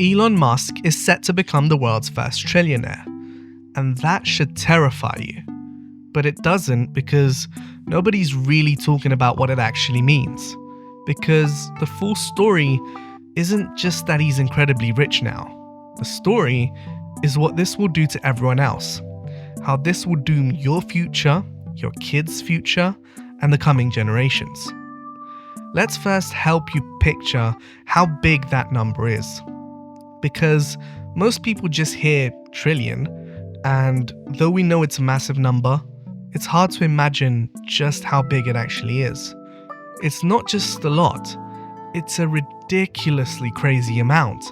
Elon Musk is set to become the world's first trillionaire, and that should terrify you. But it doesn't, because nobody's really talking about what it actually means. Because the full story isn't just that he's incredibly rich now. The story is what this will do to everyone else. How this will doom your future, your kids' future, and the coming generations. Let's first help you picture how big that number is. Because most people just hear trillion, and though we know it's a massive number, it's hard to imagine just how big it actually is. It's not just a lot, it's a ridiculously crazy amount.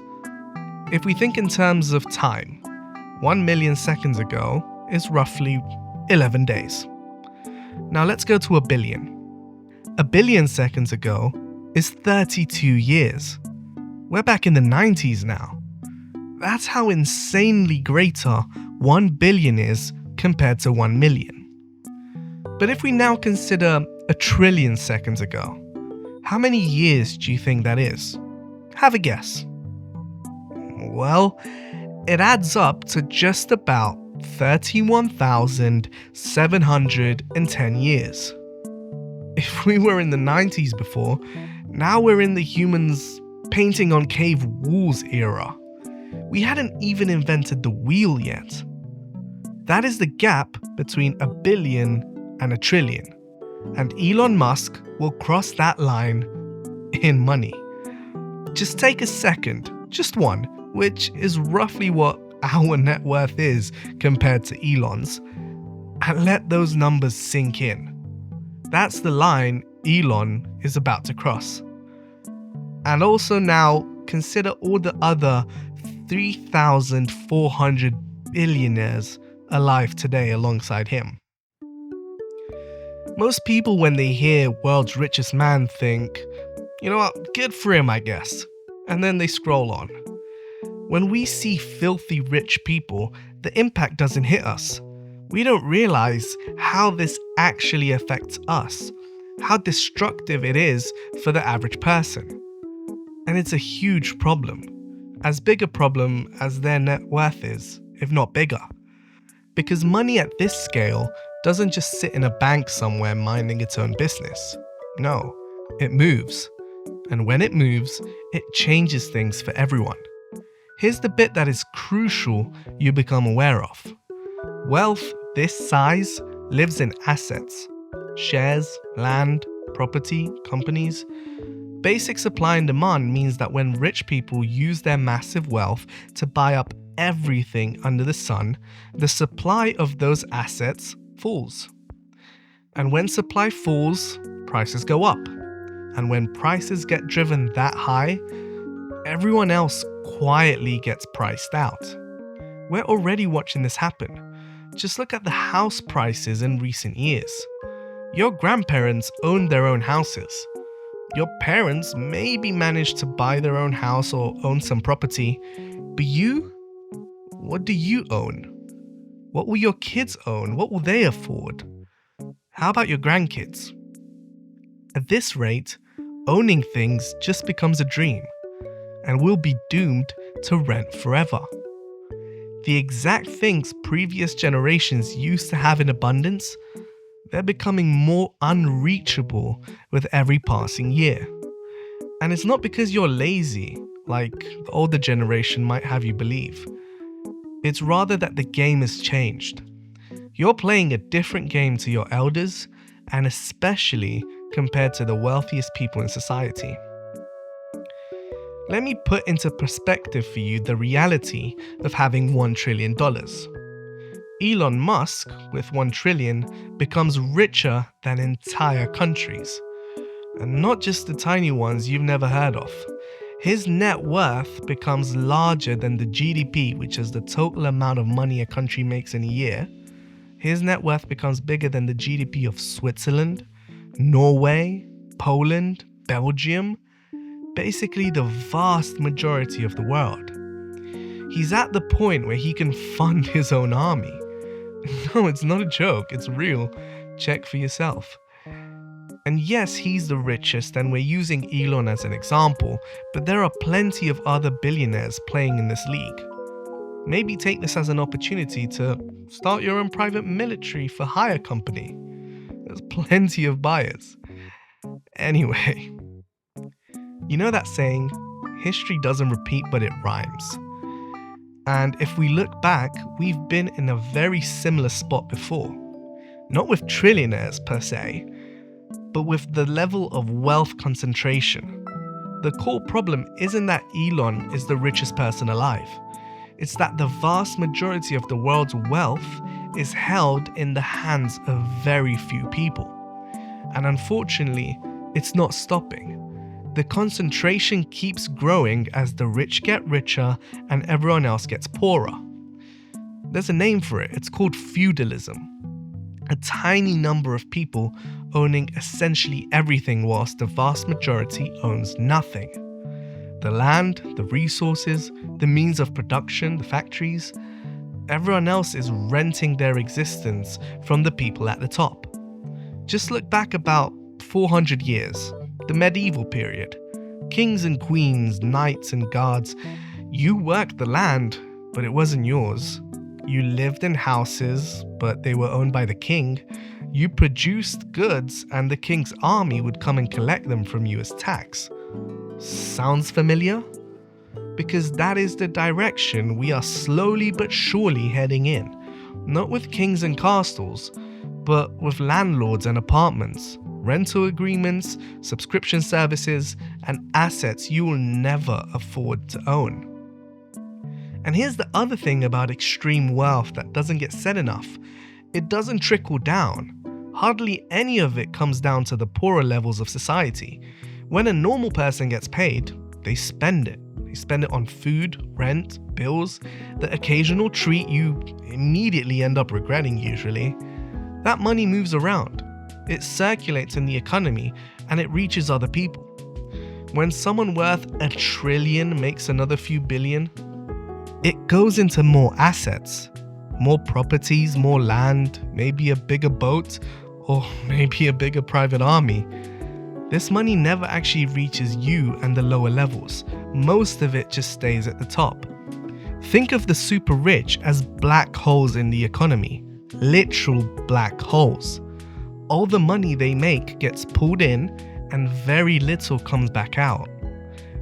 If we think in terms of time, 1 million seconds ago is roughly 11 days. Now let's go to a billion. A billion seconds ago is 32 years. We're back in the 90s now. That's how insanely greater 1 billion is compared to 1 million. But if we now consider a trillion seconds ago, how many years do you think that is? Have a guess. Well, it adds up to just about 31,710 years. If we were in the 90s before, now we're in the humans painting on cave walls era. We hadn't even invented the wheel yet. That is the gap between a billion and a trillion. And Elon Musk will cross that line in money. Just take a second, just one, which is roughly what our net worth is compared to Elon's, and let those numbers sink in. That's the line Elon is about to cross. And also now consider all the other 3,400 billionaires alive today alongside him. Most people, when they hear world's richest man, think, you know what, good for him, I guess. And then they scroll on. When we see filthy rich people, the impact doesn't hit us. We don't realize how this actually affects us, how destructive it is for the average person. And it's a huge problem, as big a problem as their net worth is, if not bigger. Because money at this scale doesn't just sit in a bank somewhere minding its own business. No, it moves. And when it moves, it changes things for everyone. Here's the bit that is crucial you become aware of. Wealth this size lives in assets, shares, land, property, companies. Basic supply and demand means that when rich people use their massive wealth to buy up everything under the sun, the supply of those assets falls. And when supply falls, prices go up. And when prices get driven that high, everyone else quietly gets priced out. We're already watching this happen. Just look at the house prices in recent years. Your grandparents owned their own houses. Your parents maybe managed to buy their own house or own some property. But you? What do you own? What will your kids own? What will they afford? How about your grandkids? At this rate, owning things just becomes a dream, and we'll be doomed to rent forever. The exact things previous generations used to have in abundance, they're becoming more unreachable with every passing year. And it's not because you're lazy, like the older generation might have you believe. It's rather that the game has changed. You're playing a different game to your elders, and especially compared to the wealthiest people in society. Let me put into perspective for you the reality of having $1 trillion. Elon Musk, with 1 trillion, becomes richer than entire countries. And not just the tiny ones you've never heard of. His net worth becomes larger than the GDP, which is the total amount of money a country makes in a year. His net worth becomes bigger than the GDP of Switzerland, Norway, Poland, Belgium, basically the vast majority of the world. He's at the point where he can fund his own army. No, it's not a joke, it's real. Check for yourself. And yes, he's the richest, and we're using Elon as an example, but there are plenty of other billionaires playing in this league. Maybe take this as an opportunity to start your own private military for hire company. There's plenty of buyers. Anyway, you know that saying, history doesn't repeat but it rhymes. And if we look back, we've been in a very similar spot before. Not with trillionaires per se, but with the level of wealth concentration. The core problem isn't that Elon is the richest person alive. It's that the vast majority of the world's wealth is held in the hands of very few people. And unfortunately, it's not stopping. The concentration keeps growing as the rich get richer and everyone else gets poorer. There's a name for it, it's called feudalism. A tiny number of people owning essentially everything whilst the vast majority owns nothing. The land, the resources, the means of production, the factories, everyone else is renting their existence from the people at the top. Just look back about 400 years, the medieval period. Kings and queens, knights and guards, you worked the land, but it wasn't yours. You lived in houses, but they were owned by the king. You produced goods, and the king's army would come and collect them from you as tax. Sounds familiar? Because that is the direction we are slowly but surely heading in. Not with kings and castles, but with landlords and apartments, rental agreements, subscription services, and assets you will never afford to own. And here's the other thing about extreme wealth that doesn't get said enough. It doesn't trickle down. Hardly any of it comes down to the poorer levels of society. When a normal person gets paid, they spend it. They spend it on food, rent, bills, the occasional treat you immediately end up regretting usually. That money moves around. It circulates in the economy and it reaches other people. When someone worth $1 trillion makes another few billion, it goes into more assets, more properties, more land, maybe a bigger boat, or maybe a bigger private army. This money never actually reaches you and the lower levels. Most of it just stays at the top. Think of the super rich as black holes in the economy, literal black holes. All the money they make gets pulled in and very little comes back out.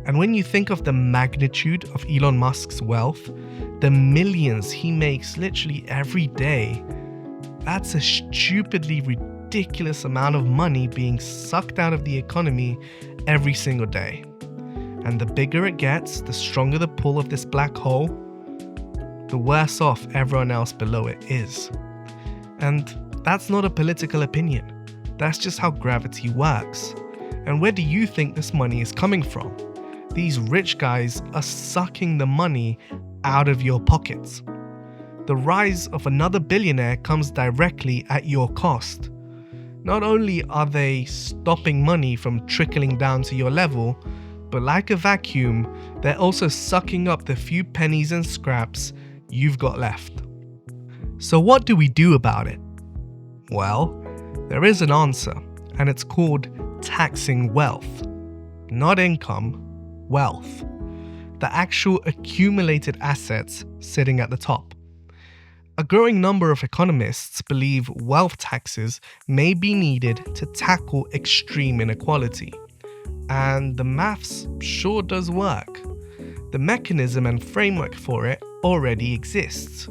And when you think of the magnitude of Elon Musk's wealth, the millions he makes literally every day, that's a stupidly ridiculous amount of money being sucked out of the economy every single day. And the bigger it gets, the stronger the pull of this black hole, the worse off everyone else below it is. And that's not a political opinion. That's just how gravity works. And where do you think this money is coming from? These rich guys are sucking the money out of your pockets. The rise of another billionaire comes directly at your cost. Not only are they stopping money from trickling down to your level, but like a vacuum, they're also sucking up the few pennies and scraps you've got left. So what do we do about it? Well, there is an answer, and it's called taxing wealth. Not income, wealth. The actual accumulated assets sitting at the top. A growing number of economists believe wealth taxes may be needed to tackle extreme inequality. And the maths sure does work. The mechanism and framework for it already exists.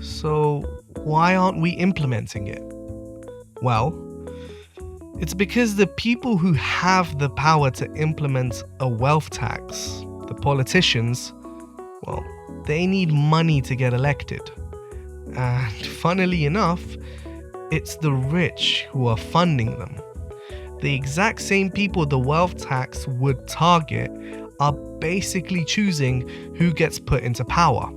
So why aren't we implementing it? Well, it's because the people who have the power to implement a wealth tax, the politicians, well, they need money to get elected. And funnily enough, it's the rich who are funding them. The exact same people the wealth tax would target are basically choosing who gets put into power,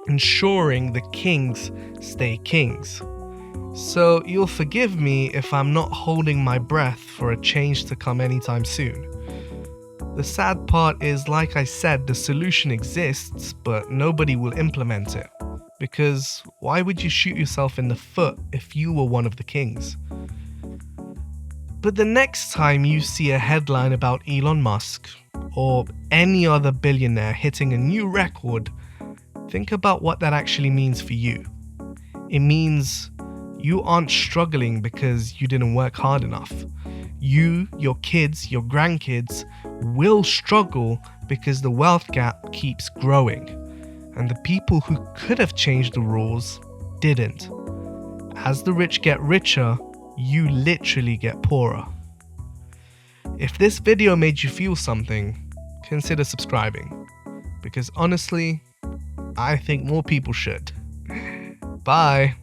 ensuring the kings stay kings. So you'll forgive me if I'm not holding my breath for a change to come anytime soon. The sad part is, like I said, the solution exists, but nobody will implement it. Because why would you shoot yourself in the foot if you were one of the kings? But the next time you see a headline about Elon Musk or any other billionaire hitting a new record, think about what that actually means for you. It means you aren't struggling because you didn't work hard enough. You, your kids, your grandkids will struggle because the wealth gap keeps growing. And the people who could have changed the rules didn't. As the rich get richer, you literally get poorer. If this video made you feel something, consider subscribing. Because honestly, I think more people should. Bye.